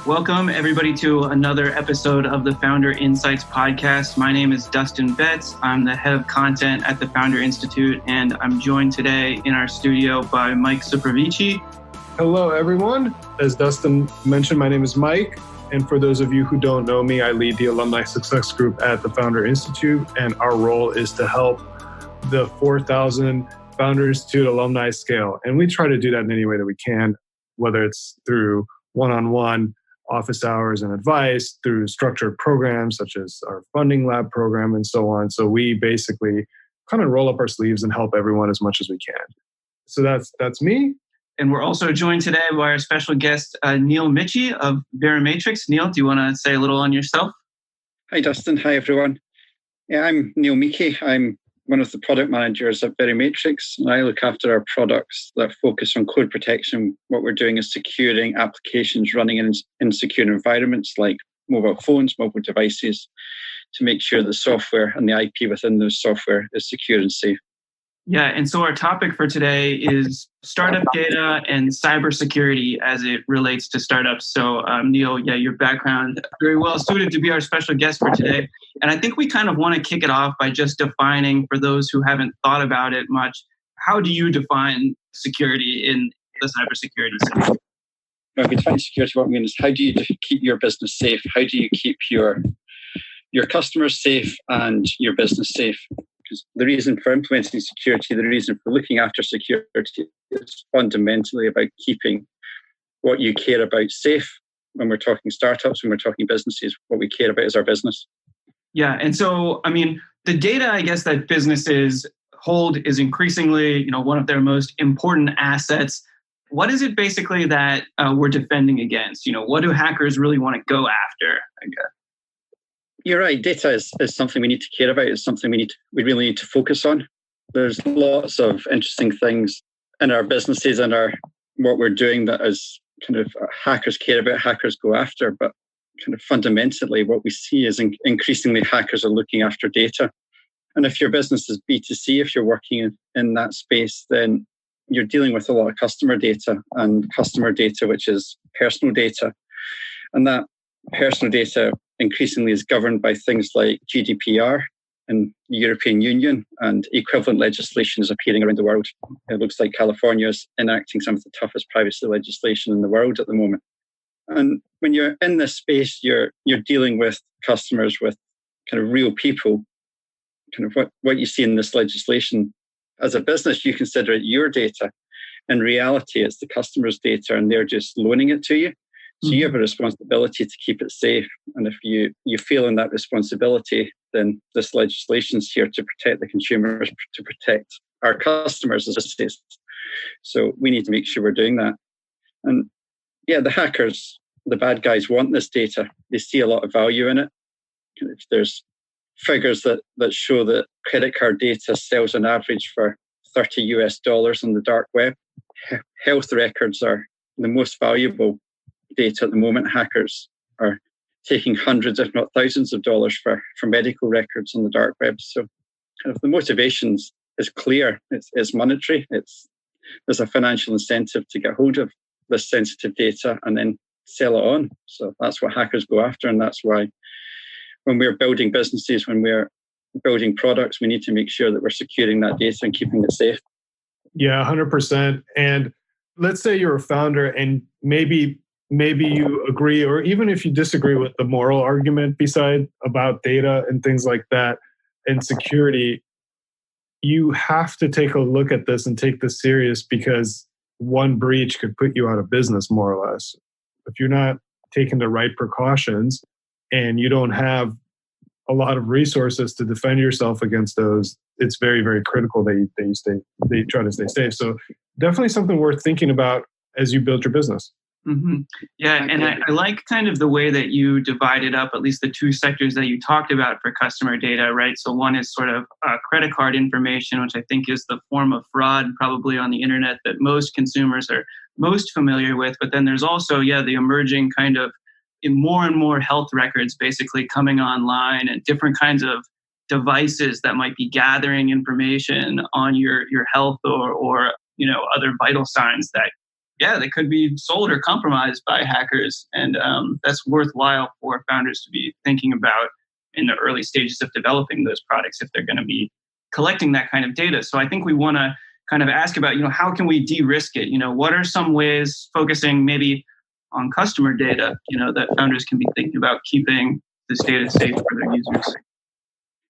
Welcome, everybody, to another episode of the Founder Insights podcast. My name is Dustin Betz. I'm the head of content at the Founder Institute, and I'm joined today in our studio by Mike Suprovici. Hello, everyone. As Dustin mentioned, my name is Mike. And for those of you who don't know me, I lead the Alumni Success Group at the Founder Institute, and our role is to help the 4,000 Founder Institute alumni scale. And we try to do that in any way that we can, whether it's through one-on-one office hours and advice, through structured programs such as our funding lab program and so on. So we basically kind of roll up our sleeves and help everyone as much as we can. So that's me. And we're also joined today by our special guest, Neil Michie of Verimatrix. Neil, do you want to say a little on yourself? Hi, Dustin. Hi, everyone. Yeah, I'm Neil Michie. I'm one of the product managers at Verimatrix, and I look after our products that focus on code protection. What we're doing is securing applications running in secure environments like mobile phones, mobile devices, to make sure the software and the IP within those software is secure and safe. Yeah, and so our topic for today is startup data and cybersecurity as it relates to startups. So Neil, your background very well suited to be our special guest for today. And I think we kind of want to kick it off by just defining, for those who haven't thought about it much, how do you define security in the cybersecurity space? When we define security, what we mean is how do you keep your business safe? How do you keep your customers safe and your business safe? Because the reason for implementing security, the reason for looking after security is fundamentally about keeping what you care about safe. When we're talking startups, when we're talking businesses, what we care about is our business. Yeah. And so, I mean, the data, I guess, that businesses hold is increasingly, one of their most important assets. What is it basically that we're defending against? What do hackers really want to go after, I guess? You're right. Data is something we need to care about. It's something we really need to focus on. There's lots of interesting things in our businesses and what we're doing that is kind of hackers care about, hackers go after. But kind of fundamentally, what we see is increasingly hackers are looking after data. And if your business is B2C, if you're working in that space, then you're dealing with a lot of customer data, which is personal data. And that personal data increasingly is governed by things like GDPR in the European Union, and equivalent legislation is appearing around the world. It looks like California is enacting some of the toughest privacy legislation in the world at the moment. And when you're in this space, you're dealing with customers, with kind of real people. Kind of what you see in this legislation, as a business, you consider it your data. In reality, it's the customer's data, and they're just loaning it to you. So you have a responsibility to keep it safe. And if you feel in that responsibility, then this legislation is here to protect the consumers, to protect our customers as businesses. So we need to make sure we're doing that. And the hackers, the bad guys want this data. They see a lot of value in it. There's figures that show that credit card data sells on average for $30 on the dark web. Health records are the most valuable data at the moment. Hackers are taking hundreds, if not thousands of dollars for medical records on the dark web. So kind of the motivations is clear. It's monetary. There's a financial incentive to get hold of this sensitive data and then sell it on. So that's what hackers go after. And that's why when we're building businesses, when we're building products, we need to make sure that we're securing that data and keeping it safe. Yeah, 100%. And let's say you're a founder and maybe you agree, or even if you disagree with the moral argument about data and things like that and security, you have to take a look at this and take this serious, because one breach could put you out of business, more or less. If you're not taking the right precautions and you don't have a lot of resources to defend yourself against those, it's very, very critical that you try to stay safe. So definitely something worth thinking about as you build your business. Mm-hmm. Yeah, and I like kind of the way that you divided up at least the two sectors that you talked about for customer data, right? So one is sort of credit card information, which I think is the form of fraud probably on the internet that most consumers are most familiar with. But then there's also, the emerging kind of more and more health records basically coming online, and different kinds of devices that might be gathering information on your health or other vital signs that they could be sold or compromised by hackers. And that's worthwhile for founders to be thinking about in the early stages of developing those products if they're going to be collecting that kind of data. So I think we want to kind of ask about, how can we de-risk it? What are some ways, focusing maybe on customer data, that founders can be thinking about keeping this data safe for their users?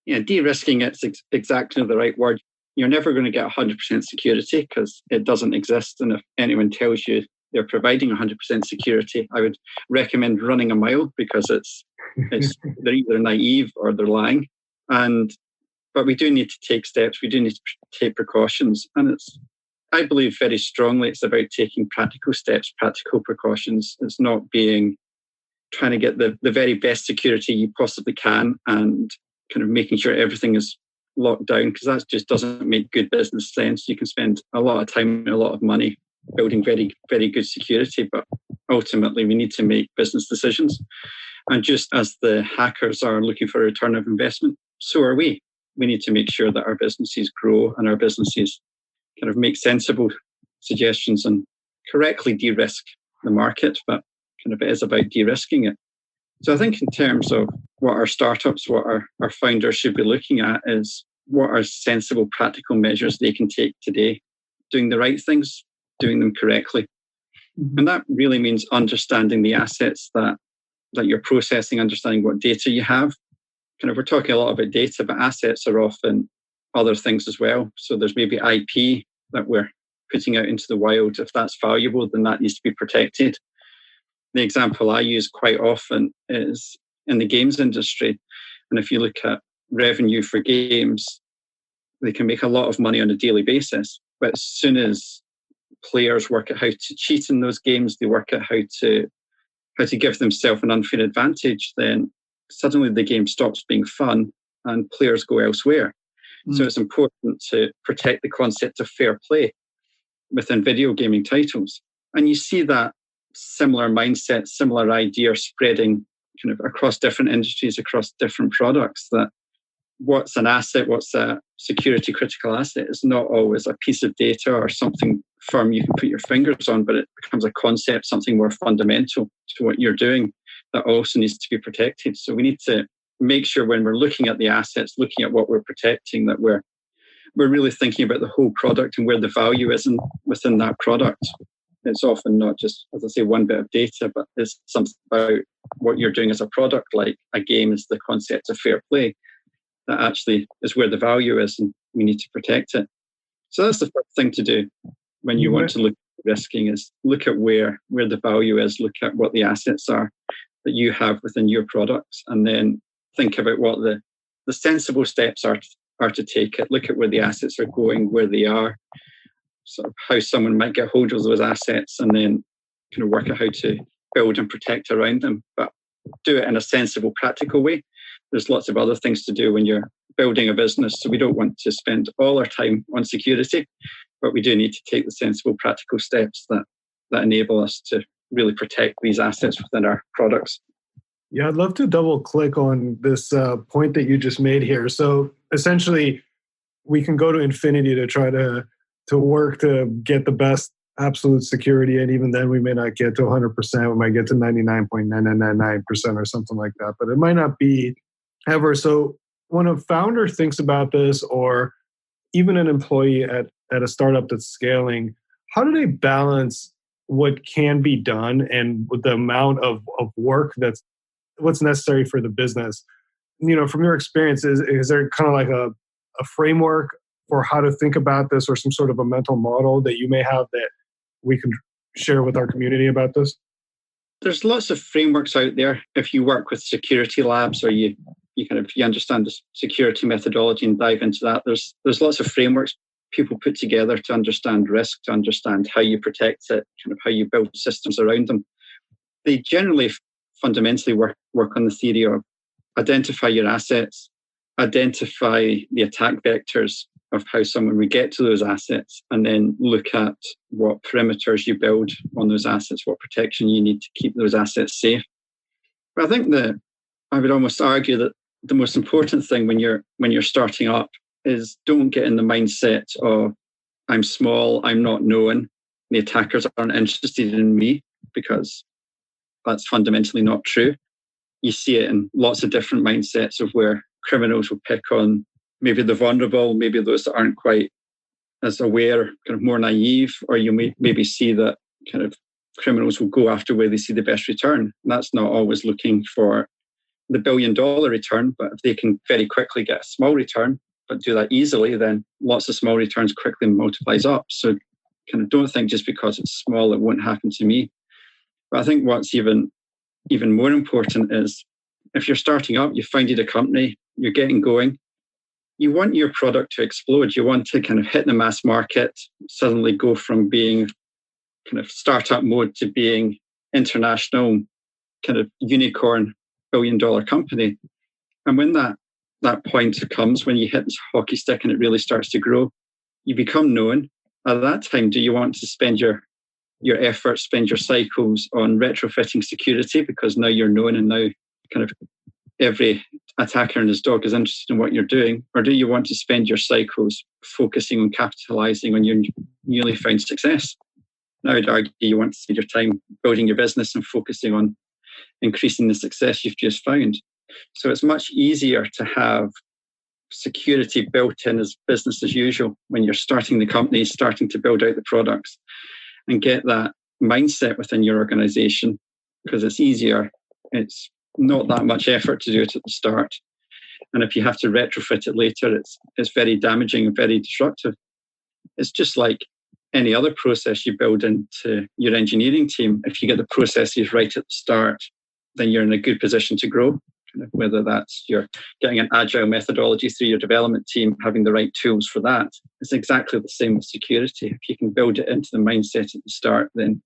Yeah, de-risking it's exactly the right word. You're never going to get 100% security because it doesn't exist. And if anyone tells you they're providing 100% security, I would recommend running a mile because they're either naive or they're lying. But we do need to take steps. We do need to take precautions. And I believe very strongly it's about taking practical steps, practical precautions. It's not trying to get the very best security you possibly can and kind of making sure everything is locked down, because that just doesn't make good business sense. You can spend a lot of time and a lot of money building very, very good security, but ultimately we need to make business decisions. And just as the hackers are looking for a return of investment, so are we. We need to make sure that our businesses grow and our businesses kind of make sensible suggestions and correctly de-risk the market, but kind of it is about de-risking it. So I think in terms of what our startups, what our founders should be looking at is what are sensible, practical measures they can take today, doing the right things, doing them correctly. Mm-hmm. And that really means understanding the assets that you're processing, understanding what data you have. We're talking a lot about data, but assets are often other things as well. So there's maybe IP that we're putting out into the wild. If that's valuable, then that needs to be protected. The example I use quite often is in the games industry. And if you look at revenue for games, they can make a lot of money on a daily basis. But as soon as players work out how to cheat in those games, they work out how to give themselves an unfair advantage, then suddenly the game stops being fun and players go elsewhere. Mm. So it's important to protect the concept of fair play within video gaming titles. And you see that similar mindset, similar idea spreading kind of across different industries, across different products, that what's an asset, what's a security critical asset is not always a piece of data or something firm you can put your fingers on, but it becomes a concept, something more fundamental to what you're doing that also needs to be protected. So we need to make sure when we're looking at the assets, looking at what we're protecting, that we're really thinking about the whole product and where the value is within that product. It's often not just, as I say, one bit of data, but it's something about what you're doing as a product, like a game is the concept of fair play. That actually is where the value is, and we need to protect it. So that's the first thing to do when you want to look at risking, is look at where the value is, look at what the assets are that you have within your products, and then think about what the sensible steps are to take it. Look at where the assets are going, where they are, sort of how someone might get hold of those assets, and then kind of work out how to build and protect around them. But do it in a sensible, practical way. There's lots of other things to do when you're building a business, so we don't want to spend all our time on security, but we do need to take the sensible, practical steps that enable us to really protect these assets within our products. Yeah, I'd love to double click on this point that you just made here. So essentially, we can go to infinity to try to work to get the best absolute security, and even then we may not get to 100%. We might get to 99.9999% or something like that, but it might not be ever. So when a founder thinks about this, or even an employee at a startup that's scaling, how do they balance what can be done and with the amount of work that's what's necessary for the business? From your experience, is there kind of like a framework for how to think about this, or some sort of a mental model that you may have that we can share with our community about this? There's lots of frameworks out there. If you work with security labs, or you understand the security methodology and dive into that, there's lots of frameworks people put together to understand risk, to understand how you protect it, kind of how you build systems around them. They generally fundamentally work on the theory of identify your assets, identify the attack vectors of how someone would get to those assets, and then look at what perimeters you build on those assets, what protection you need to keep those assets safe. But I think I would almost argue that the most important thing when you're starting up is don't get in the mindset of I'm small, I'm not known, the attackers aren't interested in me, because that's fundamentally not true. You see it in lots of different mindsets of where criminals will pick on maybe the vulnerable, maybe those that aren't quite as aware, kind of more naive, or you may maybe see that kind of criminals will go after where they see the best return. And that's not always looking for the $1 billion return, but if they can very quickly get a small return, but do that easily, then lots of small returns quickly multiplies up. So kind of don't think just because it's small, it won't happen to me. But I think what's even more important is if you're starting up, you founded a company, you're getting going, you want your product to explode. You want to kind of hit the mass market, suddenly go from being kind of startup mode to being international kind of unicorn $1 billion company. And when that point comes, when you hit this hockey stick and it really starts to grow, you become known. At that time, do you want to spend your efforts, spend your cycles on retrofitting security because now you're known and now kind of every attacker and his dog is interested in what you're doing? Or do you want to spend your cycles focusing on capitalizing on your newly found success? Now, I'd argue you want to spend your time building your business and focusing on increasing the success you've just found. So it's much easier to have security built in as business as usual when you're starting the company, starting to build out the products, and get that mindset within your organization, because it's easier. It's not that much effort to do it at the start. And if you have to retrofit it later, it's very damaging and very disruptive. It's just like any other process you build into your engineering team. If you get the processes right at the start, then you're in a good position to grow. Whether that's you're getting an agile methodology through your development team, having the right tools for that. It's exactly the same with security. If you can build it into the mindset at the start, then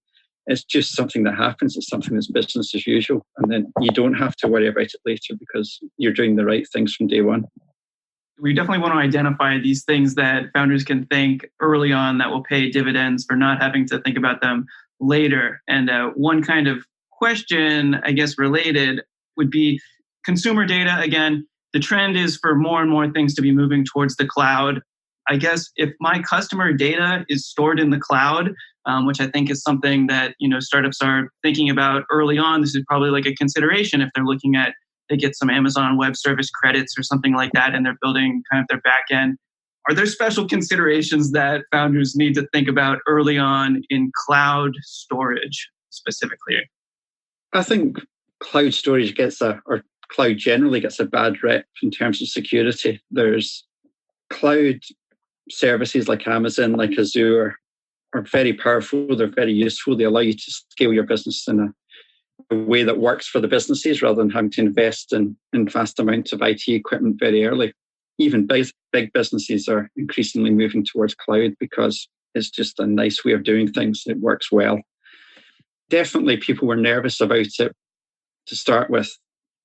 it's just something that happens. It's something that's business as usual. And then you don't have to worry about it later because you're doing the right things from day one. We definitely want to identify these things that founders can think early on that will pay dividends for not having to think about them later. And one kind of question, I guess, related would be consumer data. Again, the trend is for more and more things to be moving towards the cloud. I guess if my customer data is stored in the cloud, which I think is something that startups are thinking about early on, this is probably like a consideration if they're looking at, they get some Amazon Web Service credits or something like that, and they're building kind of their back end. Are there special considerations that founders need to think about early on in cloud storage specifically? I think cloud storage or cloud generally gets a bad rep in terms of security. There's cloud services like Amazon, like Azure, are very powerful. They're very useful. They allow you to scale your business in a way that works for the businesses rather than having to invest in vast amounts of IT equipment very early. Even big businesses are increasingly moving towards cloud because it's just a nice way of doing things. It works well. Definitely people were nervous about it to start with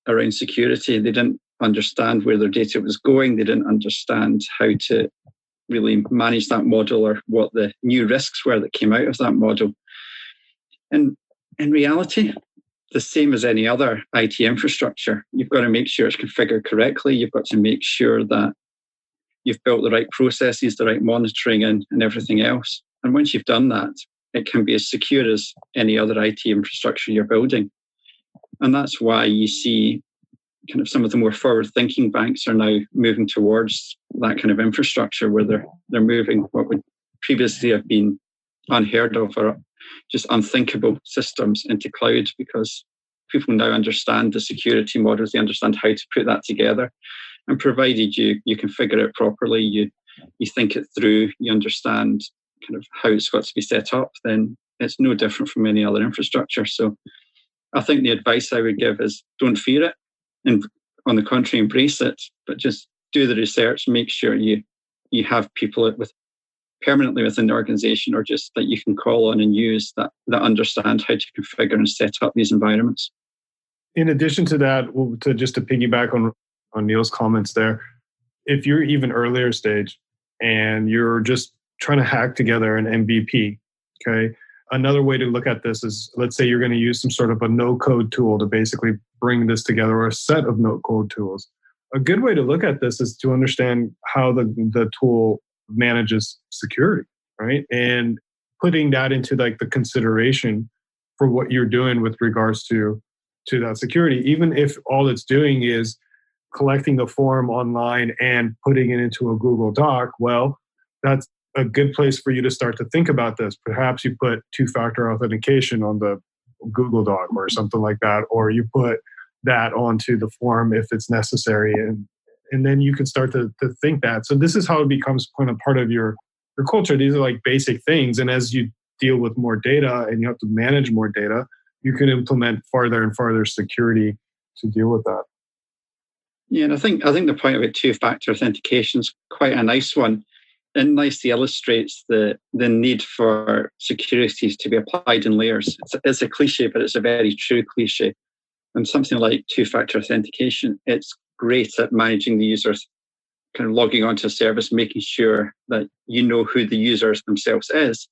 around security. They didn't understand where their data was going. They didn't understand how to really manage that model or what the new risks were that came out of that model. And in reality, the same as any other IT infrastructure, you've got to make sure it's configured correctly. You've got to make sure that you've built the right processes, the right monitoring and everything else. And once you've done that, it can be as secure as any other IT infrastructure you're building. And that's why you see kind of some of the more forward-thinking banks are now moving towards that kind of infrastructure where they're moving what would previously have been unheard of or just unthinkable systems into cloud, because people now understand the security models, they understand how to put that together. And provided you configure it properly, you think it through, you understand kind of how it's got to be set up, then it's no different from any other infrastructure. So I think the advice I would give is don't fear it, and on the contrary, embrace it, but just do the research, make sure you have people permanently within the organization or just that you can call on and use that understand how to configure and set up these environments. In addition to that, to piggyback on Neil's comments there, if you're even earlier stage and you're just trying to hack together an MVP, okay, another way to look at this is, let's say you're going to use some sort of a no-code tool to basically bring this together, or a set of no-code tools. A good way to look at this is to understand how the tool manages security, right? And putting that into like the consideration for what you're doing with regards to that security, even if all it's doing is collecting the form online and putting it into a Google Doc, well, that's a good place for you to start to think about this. Perhaps you put two-factor authentication on the Google Doc or something like that, or you put that onto the form if it's necessary. And then you can start to think that. So this is how it becomes kind of part of your culture. These are like basic things. And as you deal with more data and you have to manage more data, you can implement farther and farther security to deal with that. Yeah, and I think the point about two-factor authentication is quite a nice one. It nicely illustrates the need for security to be applied in layers. It's a cliche, but it's a very true cliche. And something like two-factor authentication, it's great at managing the users, kind of logging onto a service, making sure that you know who the users themselves is.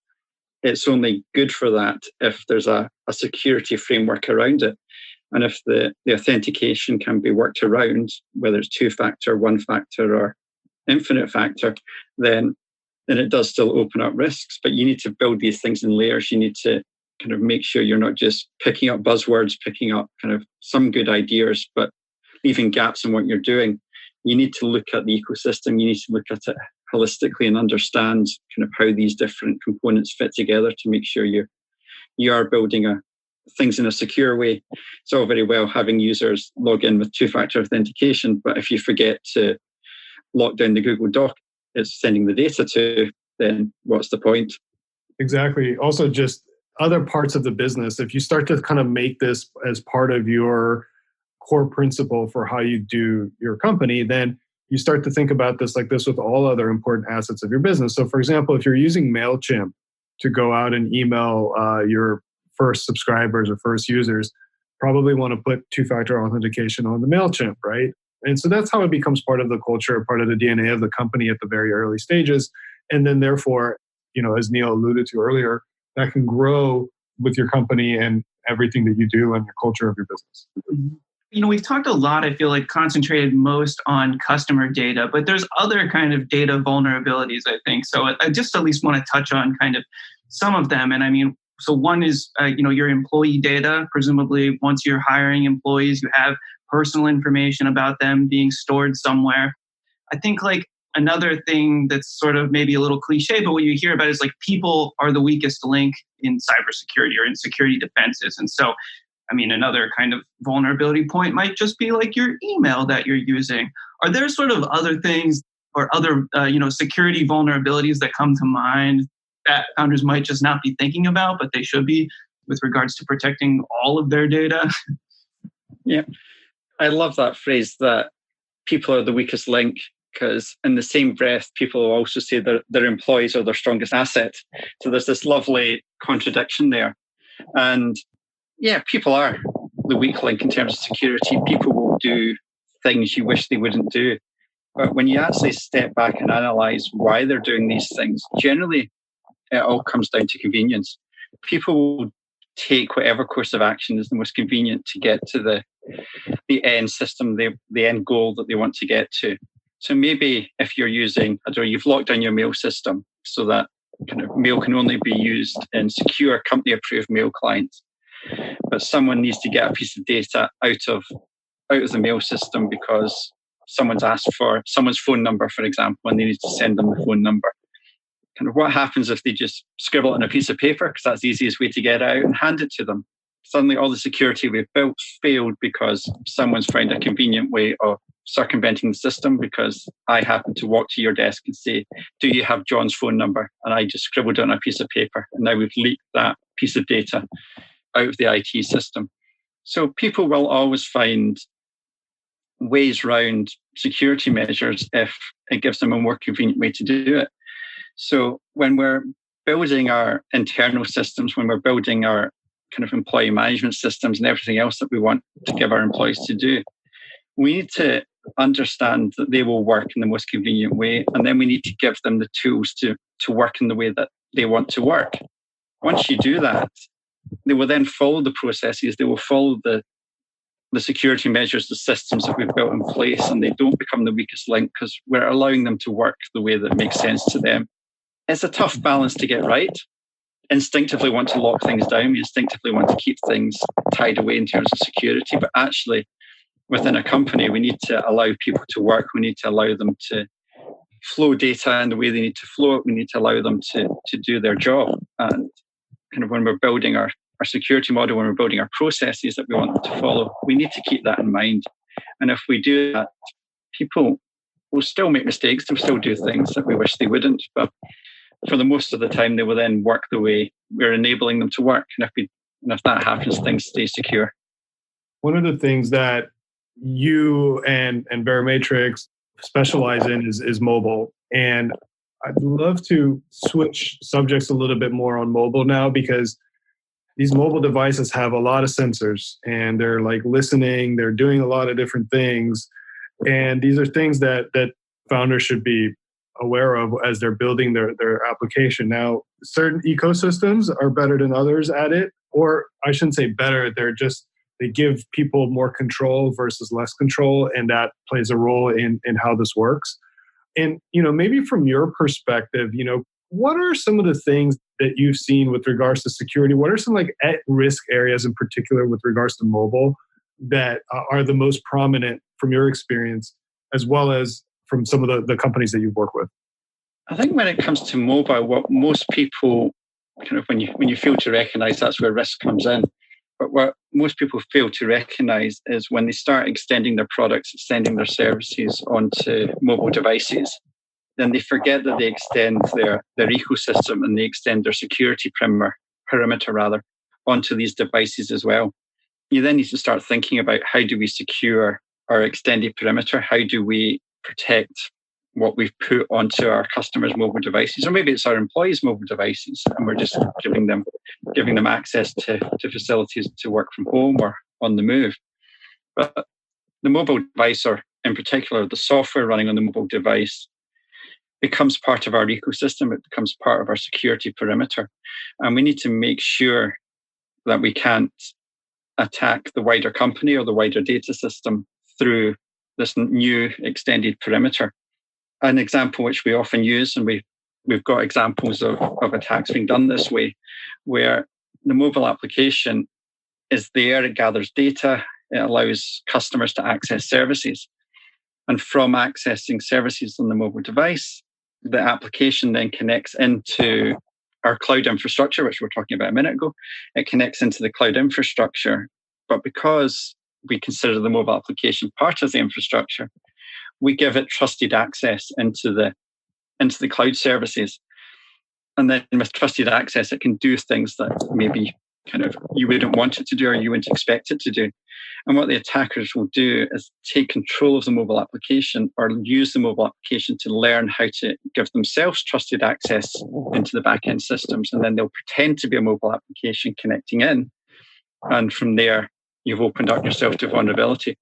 It's only good for that if there's a security framework around it. And if the authentication can be worked around, whether it's two-factor, one-factor, or infinite factor, then it does still open up risks. But you need to build these things in layers. You need to kind of make sure you're not just picking up buzzwords, picking up kind of some good ideas, but leaving gaps in what you're doing. You need to look at the ecosystem. You need to look at it holistically and understand kind of how these different components fit together to make sure you are building things in a secure way. It's all very well having users log in with two-factor authentication, but if you forget to lock down the Google Doc it's sending the data to, then what's the point? Exactly. Also, just other parts of the business, if you start to kind of make this as part of your core principle for how you do your company, then you start to think about this like this with all other important assets of your business. So for example, if you're using MailChimp to go out and email your first subscribers or first users, probably want to put two-factor authentication on the MailChimp, right? And so that's how it becomes part of the culture, part of the DNA of the company at the very early stages. And then therefore, as Neil alluded to earlier, that can grow with your company and everything that you do and the culture of your business. We've talked a lot, I feel like, concentrated most on customer data, but there's other kind of data vulnerabilities, I think. So I just at least want to touch on kind of some of them. And so one is, your employee data. Presumably, once you're hiring employees, you have personal information about them being stored somewhere. I think like another thing that's sort of maybe a little cliche, but what you hear about is like people are the weakest link in cybersecurity or in security defenses. And so, another kind of vulnerability point might just be like your email that you're using. Are there sort of other things or other, security vulnerabilities that come to mind that founders might just not be thinking about, but they should be with regards to protecting all of their data? Yeah. I love that phrase that people are the weakest link, because in the same breath, people will also say that their employees are their strongest asset. So there's this lovely contradiction there. And yeah, people are the weak link in terms of security. People will do things you wish they wouldn't do. But when you actually step back and analyze why they're doing these things, generally it all comes down to convenience. People will take whatever course of action is the most convenient to get to the end system, the end goal that they want to get to. So maybe if you're using, you've locked down your mail system so that kind of mail can only be used in secure company-approved mail clients, but someone needs to get a piece of data out of the mail system because someone's asked for someone's phone number, for example, and they need to send them the phone number. Kind of what happens if they just scribble it on a piece of paper, because that's the easiest way to get out, and hand it to them? Suddenly all the security we've built failed because someone's found a convenient way of circumventing the system, because I happen to walk to your desk and say, do you have John's phone number? And I just scribbled it on a piece of paper. And now we've leaked that piece of data out of the IT system. So people will always find ways around security measures if it gives them a more convenient way to do it. So when we're building our internal systems, when we're building our kind of employee management systems and everything else that we want to give our employees to do, we need to understand that they will work in the most convenient way. And then we need to give them the tools to work in the way that they want to work. Once you do that, they will then follow the processes, they will follow the security measures, the systems that we've built in place, and they don't become the weakest link because we're allowing them to work the way that makes sense to them. It's a tough balance to get right. instinctively want to lock things down. We instinctively want to keep things tied away in terms of security. But actually, within a company, we need to allow people to work. We need to allow them to flow data in the way they need to flow it. We need to allow them to do their job. And kind of when we're building our security model, when we're building our processes that we want them to follow, we need to keep that in mind. And if we do that, people will still make mistakes. They'll still do things that we wish they wouldn't. But for the most of the time, they will then work the way we're enabling them to work. And if that happens, things stay secure. One of the things that you and Verimatrix specialize in is mobile. And I'd love to switch subjects a little bit more on mobile now, because these mobile devices have a lot of sensors and they're like listening, they're doing a lot of different things. And these are things that founders should be aware of as they're building their application. Now, certain ecosystems are better than others at it, or I shouldn't say better, they give people more control versus less control, and that plays a role in how this works. And, maybe from your perspective, what are some of the things that you've seen with regards to security? What are some like at-risk areas in particular with regards to mobile that are the most prominent from your experience, as well as from some of the companies that you've worked with? I think when it comes to mobile, what most people kind of, when you fail to recognize, that's where risk comes in. But what most people fail to recognize is when they start extending their products, extending their services onto mobile devices, then they forget that they extend their ecosystem and they extend their security perimeter onto these devices as well. You then need to start thinking about, how do we secure our extended perimeter? How do we protect what we've put onto our customers' mobile devices? Or maybe it's our employees' mobile devices, and we're just giving them access to facilities to work from home or on the move. But the mobile device, or in particular the software running on the mobile device, becomes part of our ecosystem. It becomes part of our security perimeter. And we need to make sure that we can't attack the wider company or the wider data system through this new extended perimeter. An example which we often use, and we've got examples of attacks being done this way, where the mobile application is there, it gathers data, it allows customers to access services. And from accessing services on the mobile device, the application then connects into our cloud infrastructure, which we were talking about a minute ago. It connects into the cloud infrastructure. But because we consider the mobile application part of the infrastructure, we give it trusted access into the cloud services. And then with trusted access, it can do things that maybe kind of you wouldn't want it to do or you wouldn't expect it to do. And what the attackers will do is take control of the mobile application or use the mobile application to learn how to give themselves trusted access into the back-end systems. And then they'll pretend to be a mobile application connecting in. And from there, you've opened up yourself to vulnerability.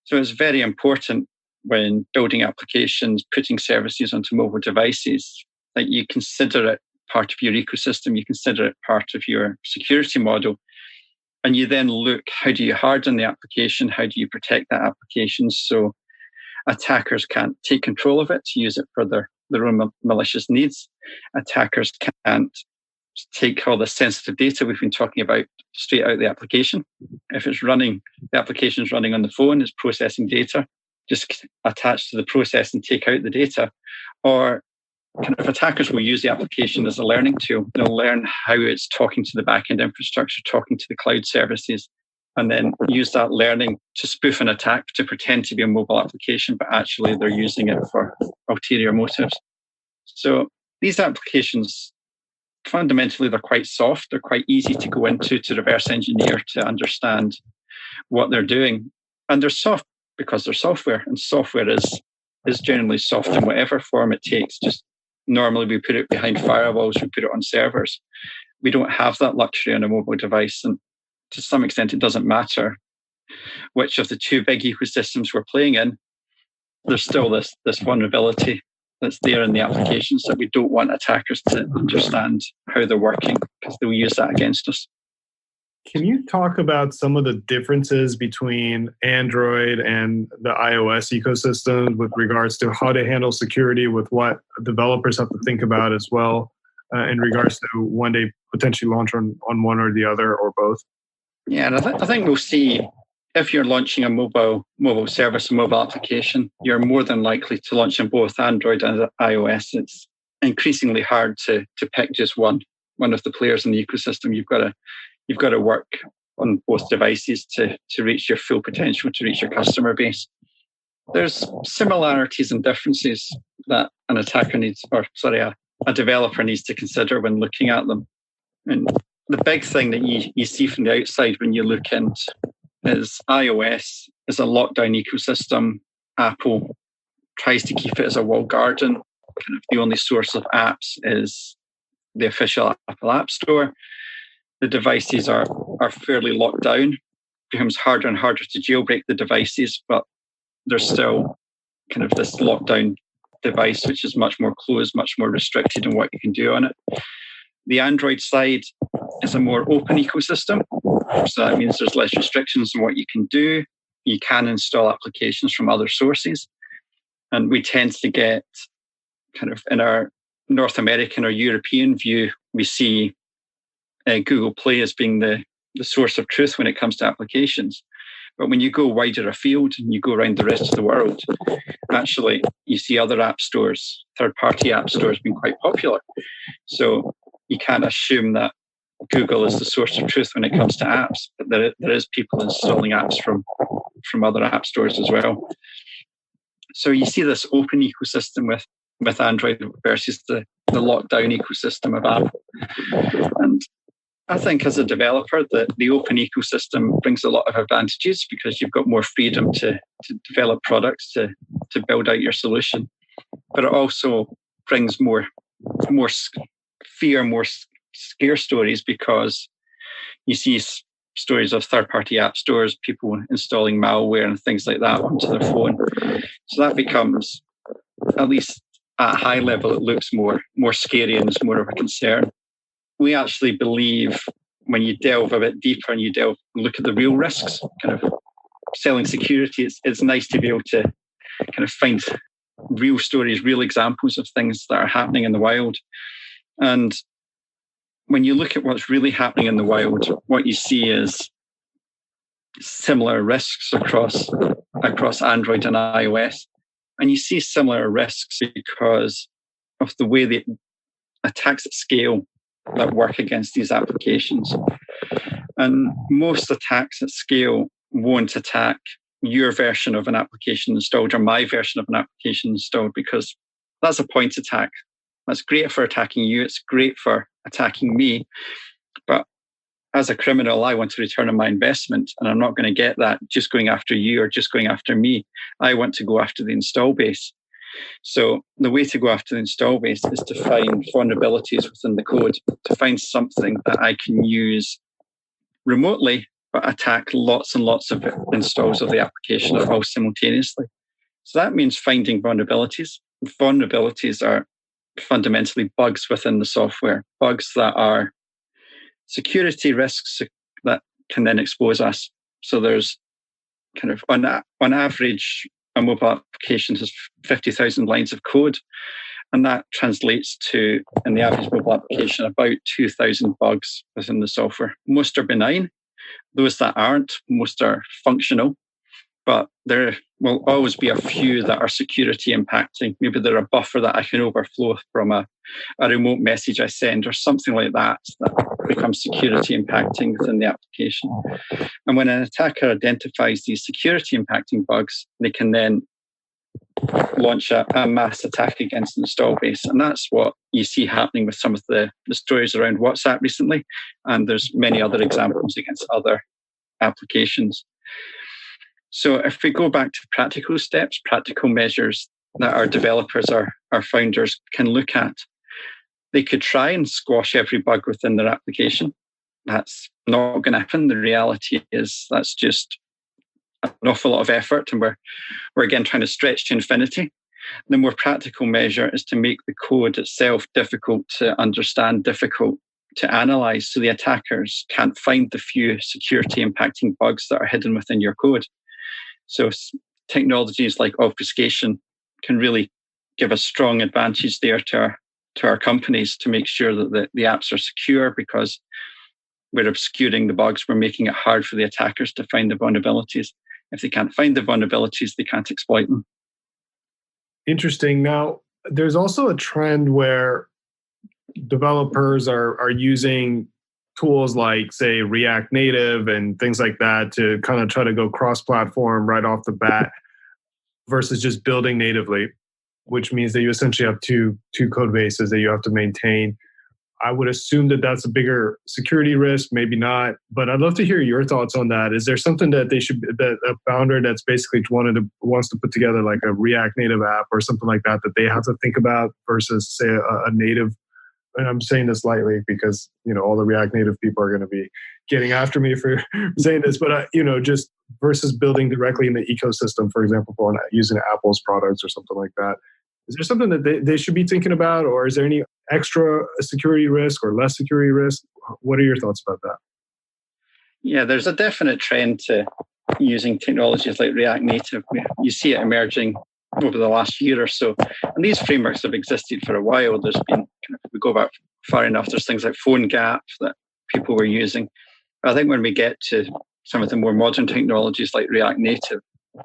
So it's very important when building applications, putting services onto mobile devices, that you consider it part of your ecosystem, you consider it part of your security model. And you then look, how do you harden the application? How do you protect that application so attackers can't take control of it to use it for their own malicious needs? Attackers can't take all the sensitive data we've been talking about straight out of the application. If it's running, the application is running on the phone, it's processing data, just attach to the process and take out the data. Or kind of attackers will use the application as a learning tool. They'll learn how it's talking to the backend infrastructure, talking to the cloud services, and then use that learning to spoof an attack, to pretend to be a mobile application, but actually they're using it for ulterior motives. So these applications, fundamentally, they're quite soft. They're quite easy to go into, to reverse engineer, to understand what they're doing. And they're soft because they're software, and software is generally soft in whatever form it takes. Just normally we put it behind firewalls, we put it on servers. We don't have that luxury on a mobile device, and to some extent it doesn't matter which of the two big ecosystems we're playing in. There's still this vulnerability that's there in the applications that we don't want attackers to understand how they're working, because they'll use that against us. Can you talk about some of the differences between Android and the iOS ecosystem with regards to how to handle security, with what developers have to think about as well? in regards to when they potentially launch on one or the other or both? Yeah, and I think we'll see if you're launching a mobile service, a mobile application, you're more than likely to launch on both Android and iOS. It's increasingly hard to pick just one of the players in the ecosystem. You've got to work on both devices to reach your full potential, to reach your customer base. There's similarities and differences that an attacker needs, a developer needs to consider when looking at them. And the big thing that you see from the outside when you look in is iOS is a lockdown ecosystem. Apple tries to keep it as a walled garden. Kind of the only source of apps is the official Apple App Store. The devices are fairly locked down. It becomes harder and harder to jailbreak the devices, but there's still kind of this lockdown device, which is much more closed, much more restricted in what you can do on it. The Android side is a more open ecosystem. So that means there's less restrictions on what you can do. You can install applications from other sources. And we tend to get kind of in our North American or European view, we see Google Play as being the source of truth when it comes to applications. But when you go wider afield and you go around the rest of the world, actually you see other app stores, third-party app stores being quite popular. So you can't assume that Google is the source of truth when it comes to apps, but there is people installing apps from other app stores as well. So you see this open ecosystem with Android versus the lockdown ecosystem of Apple. And I think as a developer, the open ecosystem brings a lot of advantages because you've got more freedom to develop products, to build out your solution. But it also brings more fear, more scare stories, because you see stories of third-party app stores, people installing malware and things like that onto their phone. So that becomes, at least at a high level, it looks more scary and is more of a concern. We actually believe when you delve a bit deeper and you look at the real risks, kind of selling security, it's nice to be able to kind of find real stories, real examples of things that are happening in the wild. And when you look at what's really happening in the wild, what you see is similar risks across Android and iOS. And you see similar risks because of the way the attacks at scale that work against these applications. And most attacks at scale won't attack your version of an application installed or my version of an application installed, because that's a point attack. That's great for attacking you. It's great for attacking me. But as a criminal, I want to return on my investment, and I'm not going to get that just going after you or just going after me. I want to go after the install base. So the way to go after the install base is to find vulnerabilities within the code, to find something that I can use remotely, but attack lots and lots of installs of the application all simultaneously. So that means finding vulnerabilities. Vulnerabilities are fundamentally bugs within the software, bugs that are security risks that can then expose us. So there's kind of, on average, a mobile application has 50,000 lines of code, and that translates to, in the average mobile application, about 2,000 bugs within the software. Most are benign. Those that aren't, most are functional, but there will always be a few that are security impacting. Maybe they're a buffer that I can overflow from a remote message I send or something like that becomes security impacting within the application. And when an attacker identifies these security impacting bugs, they can then launch a mass attack against the install base. And that's what you see happening with some of the stories around WhatsApp recently. And there's many other examples against other applications. So if we go back to practical steps, practical measures that our developers, our founders can look at, they could try and squash every bug within their application. That's not going to happen. The reality is that's just an awful lot of effort, and we're again trying to stretch to infinity. The more practical measure is to make the code itself difficult to understand, difficult to analyze, so the attackers can't find the few security impacting bugs that are hidden within your code. So technologies like obfuscation can really give a strong advantage there to to our companies to make sure that the apps are secure, because we're obscuring the bugs. We're making it hard for the attackers to find the vulnerabilities. If they can't find the vulnerabilities, they can't exploit them. Interesting. Now, there's also a trend where developers are using tools like, say, React Native and things like that to kind of try to go cross-platform right off the bat versus just building natively, which means that you essentially have two code bases that you have to maintain. I would assume that that's a bigger security risk, maybe not, but I'd love to hear your thoughts on that. Is there something that that a founder that's basically wants to put together like a React Native app or something like that they have to think about versus, say, a native? And I'm saying this lightly because, all the React Native people are going to be getting after me for saying this, but, just versus building directly in the ecosystem, for example, for using Apple's products or something like that. Is there something that they should be thinking about, or is there any extra security risk or less security risk? What are your thoughts about that? Yeah, there's a definite trend to using technologies like React Native. You see it emerging over the last year or so. And these frameworks have existed for a while. There's been, if we go back far enough, there's things like PhoneGap that people were using. I think when we get to some of the more modern technologies like React Native,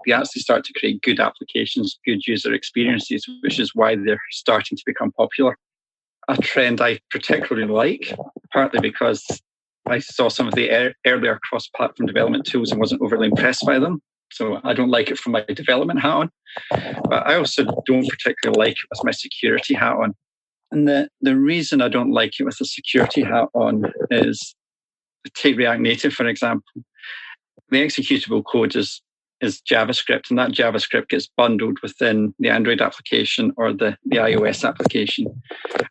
they actually start to create good applications, good user experiences, which is why they're starting to become popular. A trend I particularly like, partly because I saw some of the earlier cross-platform development tools and wasn't overly impressed by them. So I don't like it from my development hat on. But I also don't particularly like it with my security hat on. And the reason I don't like it with the security hat on is, take React Native, for example. The executable code is JavaScript, and that JavaScript gets bundled within the Android application or the iOS application.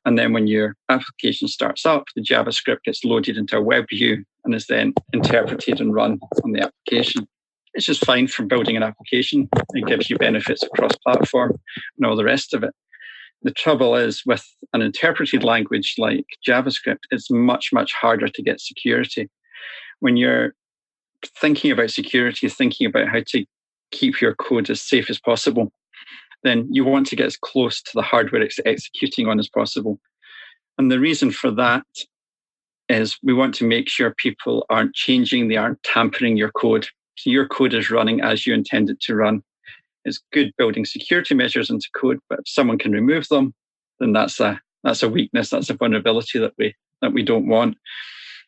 And then when your application starts up, the JavaScript gets loaded into a web view and is then interpreted and run on the application. It's just fine for building an application. It gives you benefits across platform and all the rest of it. The trouble is with an interpreted language like JavaScript, it's much, much harder to get security. When you're thinking about security, thinking about how to keep your code as safe as possible, then you want to get as close to the hardware it's executing on as possible. And the reason for that is we want to make sure people aren't changing, they aren't tampering your code. So your code is running as you intend it to run. It's good building security measures into code, but if someone can remove them, then that's a weakness, that's a vulnerability that we don't want.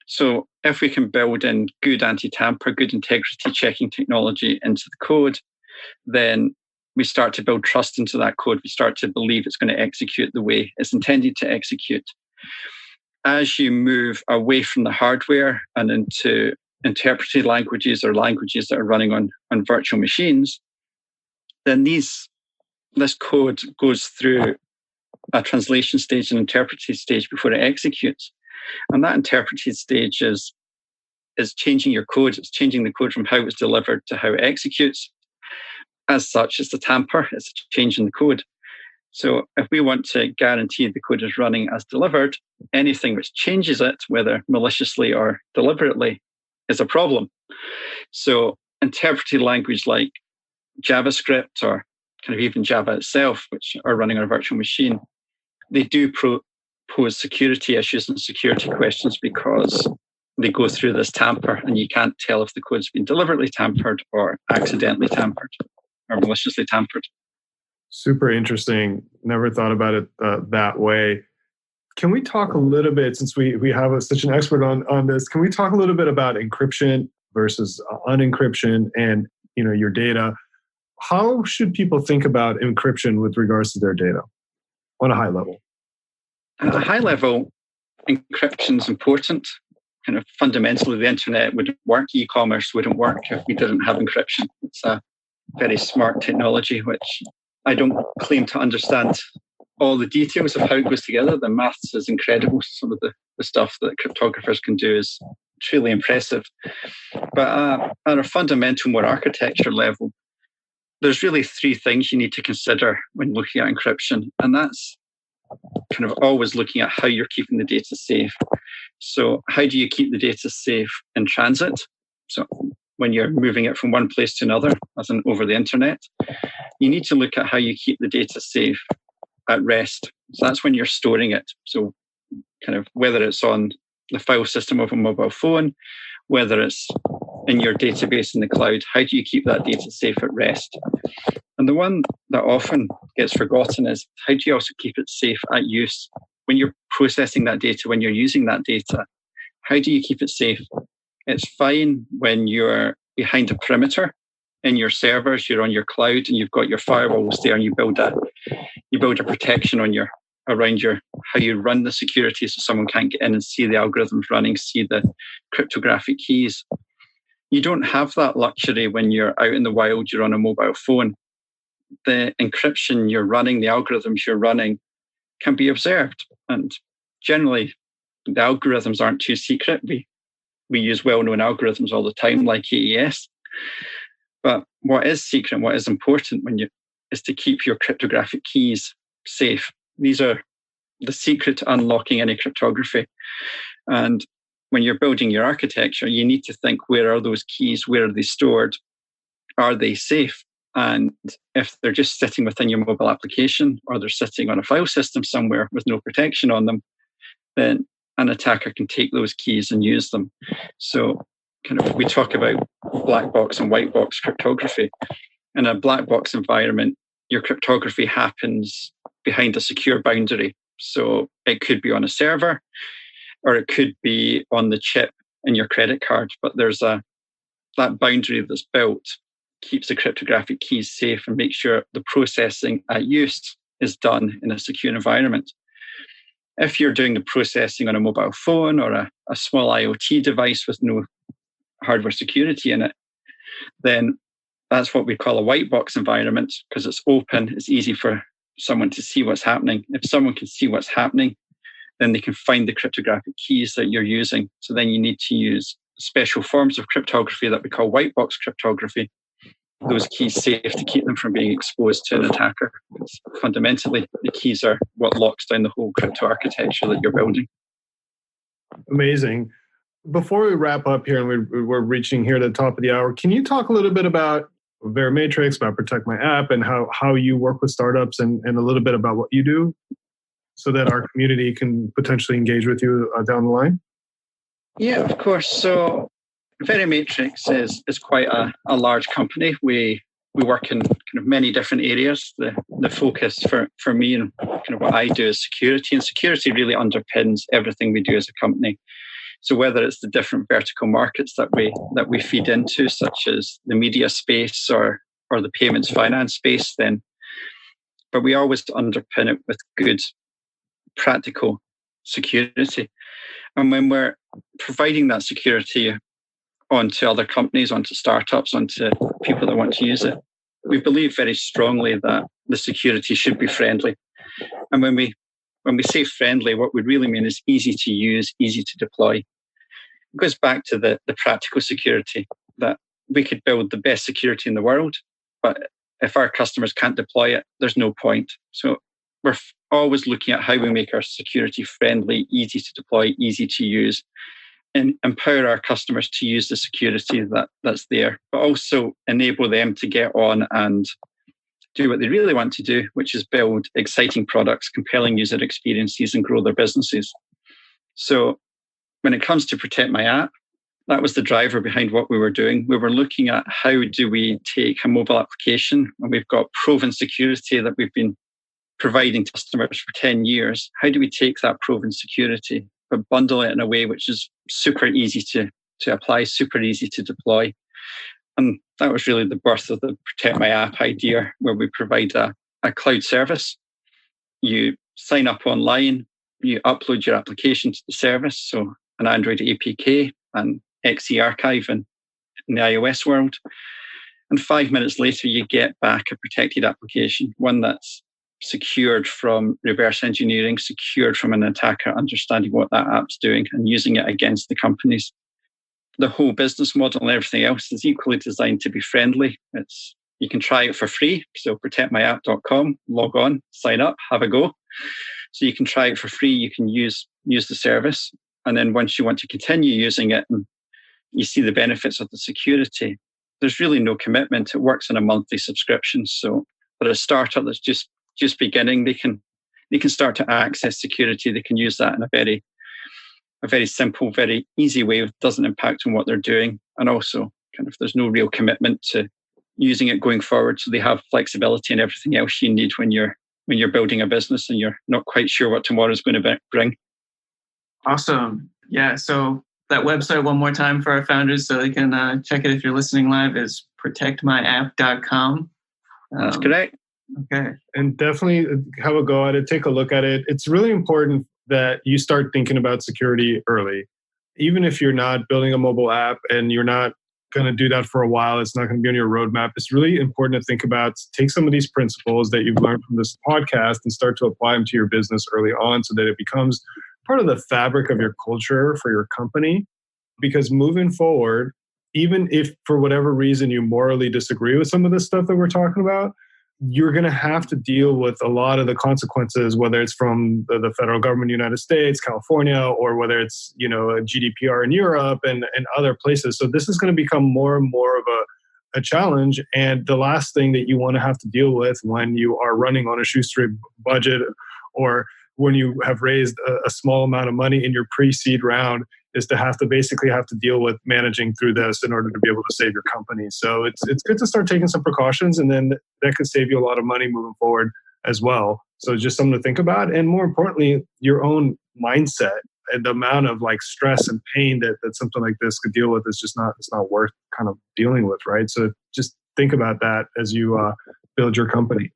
So if we can build in good anti-tamper, good integrity checking technology into the code, then we start to build trust into that code. We start to believe it's going to execute the way it's intended to execute. As you move away from the hardware and into interpreted languages or languages that are running on virtual machines, then this code goes through a translation stage and interpreted stage before it executes. And that interpreted stage is changing your code. It's changing the code from how it's delivered to how it executes. As such, it's a tamper. It's a change in the code. So if we want to guarantee the code is running as delivered, anything which changes it, whether maliciously or deliberately, is a problem. So interpreted language like JavaScript or kind of even Java itself, which are running on a virtual machine, they do pose security issues and security questions because they go through this tamper and you can't tell if the code's been deliberately tampered or accidentally tampered or maliciously tampered. Super interesting. Never thought about it that way. Can we talk a little bit, since we have such an expert on this, can we talk a little bit about encryption versus unencryption and your data? How should people think about encryption with regards to their data on a high level? At a high level, encryption is important. Kind of fundamentally, the internet wouldn't work, e-commerce wouldn't work if we didn't have encryption. It's a very smart technology, which I don't claim to understand all the details of how it goes together. The maths is incredible. Some of the stuff that cryptographers can do is truly impressive. But at a fundamental, more architecture level, there's really three things you need to consider when looking at encryption. And that's kind of always looking at how you're keeping the data safe. So how do you keep the data safe in transit? So when you're moving it from one place to another, as in over the internet, you need to look at how you keep the data safe at rest. So that's when you're storing it. So kind of whether it's on the file system of a mobile phone, whether it's in your database in the cloud, how do you keep that data safe at rest? And the one that often gets forgotten is how do you also keep it safe at use? When you're processing that data, when you're using that data, how do you keep it safe? It's fine when you're behind a perimeter in your servers, you're on your cloud and you've got your firewalls there and you build a protection on around how you run the security so someone can't get in and see the algorithms running, see the cryptographic keys. You don't have that luxury when you're out in the wild, you're on a mobile phone. The encryption you're running, the algorithms you're running can be observed. And generally, the algorithms aren't too secret. We use well-known algorithms all the time, like AES. But what is secret and what is important is to keep your cryptographic keys safe. These are the secret to unlocking any cryptography. And when you're building your architecture, you need to think, where are those keys? Where are they stored? Are they safe? And if they're just sitting within your mobile application or they're sitting on a file system somewhere with no protection on them, then an attacker can take those keys and use them. So we talk about black box and white box cryptography. In a black box environment, your cryptography happens behind a secure boundary. So it could be on a server or it could be on the chip in your credit card, but there's that boundary that's built keeps the cryptographic keys safe and makes sure the processing at use is done in a secure environment. If you're doing the processing on a mobile phone or a small IoT device with no hardware security in it, then that's what we call a white box environment because it's open, it's easy for someone to see what's happening. If someone can see what's happening, then they can find the cryptographic keys that you're using. So then you need to use special forms of cryptography that we call white box cryptography. Those keys safe to keep them from being exposed to an attacker. It's fundamentally, the keys are what locks down the whole crypto architecture that you're building. Amazing. Before we wrap up here, and we're reaching here to the top of the hour, can you talk a little bit about Verimatrix, about ProtectMyApp, and how you work with startups and a little bit about what you do so that our community can potentially engage with you down the line? Yeah, of course. So Verimatrix is quite a large company. We work in kind of many different areas. The focus for me and kind of what I do is security, and security really underpins everything we do as a company. So whether it's the different vertical markets that we feed into, such as the media space or the payments finance space, but we always underpin it with good practical security. And when we're providing that security onto other companies, onto startups, onto people that want to use it, we believe very strongly that the security should be friendly. And when we say friendly, what we really mean is easy to use, easy to deploy. It goes back to the practical security, that we could build the best security in the world, but if our customers can't deploy it, there's no point. So we're always looking at how we make our security friendly, easy to deploy, easy to use, and empower our customers to use the security that's there, but also enable them to get on and do what they really want to do, which is build exciting products, compelling user experiences, and grow their businesses. So when it comes to ProtectMyApp, that was the driver behind what we were doing. We were looking at how do we take a mobile application, and we've got proven security that we've been providing to customers for 10 years. How do we take that proven security, but bundle it in a way which is super easy to apply, super easy to deploy? And that was really the birth of the ProtectMyApp idea, where we provide a cloud service. You sign up online, you upload your application to the service, so an Android APK and XE archive in the iOS world. And 5 minutes later, you get back a protected application, one that's secured from reverse engineering, secured from an attacker understanding what that app's doing and using it against the companies. The whole business model and everything else is equally designed to be friendly. You can try it for free. So protectmyapp.com, log on, sign up, have a go. So you can try it for free. You can use the service. And then once you want to continue using it and you see the benefits of the security, there's really no commitment. It works on a monthly subscription. So for a startup that's just beginning, they can they can start to access security. They can use that in a very simple, very easy way that doesn't impact on what they're doing. And also kind of there's no real commitment to using it going forward. So they have flexibility and everything else you need when you're building a business and you're not quite sure what tomorrow is going to bring. Awesome. Yeah. So that website one more time for our founders so they can check it if you're listening live is protectmyapp.com. That's correct. Okay. And definitely have a go at it. Take a look at it. It's really important that you start thinking about security early. Even if you're not building a mobile app and you're not going to do that for a while, it's not going to be on your roadmap. It's really important to think about, take some of these principles that you've learned from this podcast and start to apply them to your business early on so that it becomes part of the fabric of your culture for your company. Because moving forward, even if for whatever reason you morally disagree with some of this stuff that we're talking about, you're going to have to deal with a lot of the consequences, whether it's from the federal government in the United States, California, or whether it's, a GDPR in Europe and other places. So this is going to become more and more of a challenge. And the last thing that you want to have to deal with when you are running on a shoestring budget or when you have raised a small amount of money in your pre-seed round is to have to deal with managing through this in order to be able to save your company. So it's good to start taking some precautions, and then that could save you a lot of money moving forward as well. So just something to think about. And more importantly, your own mindset and the amount of stress and pain that something like this could deal with is just it's not worth kind of dealing with, right? So just think about that as you build your company.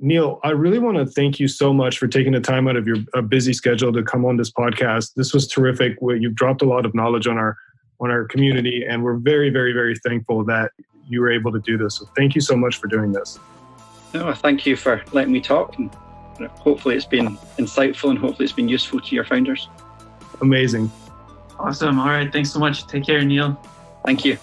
Neil, I really want to thank you so much for taking the time out of your busy schedule to come on this podcast. This was terrific. You've dropped a lot of knowledge on our community, and we're very, very, very thankful that you were able to do this. So thank you so much for doing this. No, thank you for letting me talk. And hopefully it's been insightful and hopefully it's been useful to your founders. Amazing. Awesome. All right. Thanks so much. Take care, Neil. Thank you.